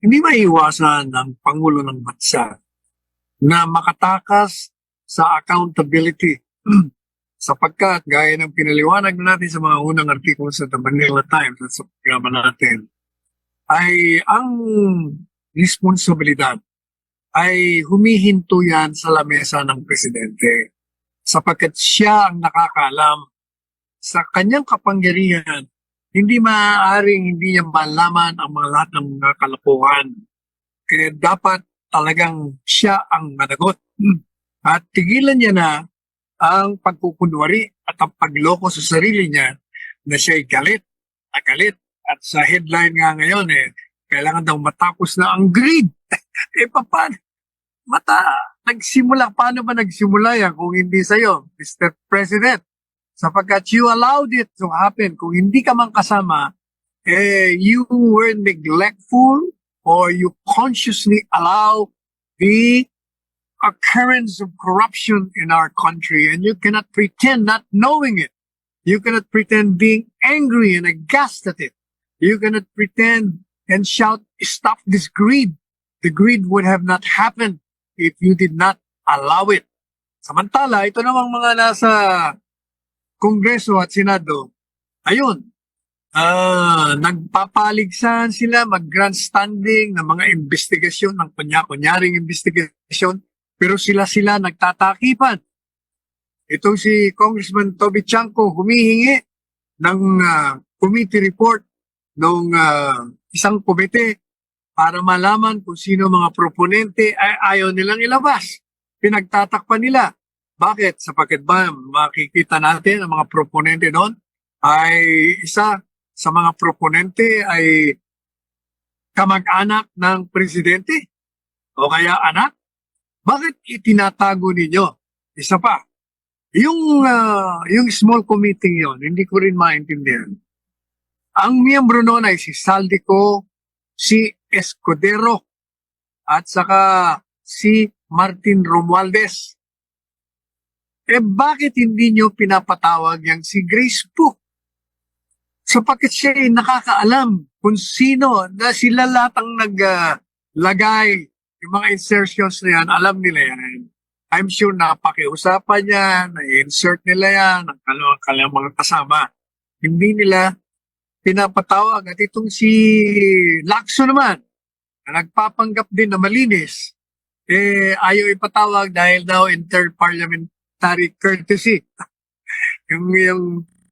Hindi maiiwasan ng Pangulo ng Bansa na makatakas sa accountability sapagkat gaya ng pinaliwanag natin sa mga unang artikulo sa The Manila Times at sa programa natin, ay ang responsibilidad ay humihinto yan sa lamesa ng presidente sapagkat siya ang nakakaalam sa kanyang kapangyarihan. Hindi maaaring hindi niya malaman ang mga lahat ng mga kalokohan. Kaya dapat talagang siya ang managot. At tigilan niya na ang pagkukunwari at ang pagloko sa sarili niya na siya'y galit, galit. At sa headline nga ngayon, kailangan daw matapos na ang greed. Paano? Paano ba nagsimula yan kung hindi sa'yo, Mr. President? Sapagkat you allowed it to happen. Kung hindi ka man kasama, you were neglectful or you consciously allow the occurrence of corruption in our country, and you cannot pretend not knowing it. You cannot pretend being angry and aghast at it. You cannot pretend and shout, stop this greed. The greed would have not happened if you did not allow it. Samantala, ito namang mga nasa Kongreso at Senado, ayun, nagpapaligsahan sila, mag-grandstanding ng mga investigasyon, ng kunya-kunyaring investigasyon, pero sila nagtatakipan. Itong si Congressman Toby Chanco humihingi ng committee report ng isang komite para malaman kung sino mga proponente ay ayaw nilang ilabas. Pinagtatakpan nila. Bakit? Sapagkat ba makikita natin ang mga proponente doon ay isa sa mga proponente ay kamag-anak ng presidente o kaya anak? Bakit itinatago ninyo? Isa pa, yung small committee yon, hindi ko rin maintindihan. Ang miyembro noon ay si Saldico, si Escudero, at saka si Martin Romualdez. Bakit hindi nyo pinapatawag yang si Grace Pook? Sapagkat siya ay nakakaalam kung sino na sila lahat ang naglagay yung mga insertions na yan, alam nila yan. I'm sure napakiusapan yan, na-insert nila yan, ang kanilang mga kasama. Hindi nila pinapatawag. At itong si Lacson naman, na nagpapanggap din na malinis, ayaw ipatawag dahil daw in third parliamentary courtesy. yung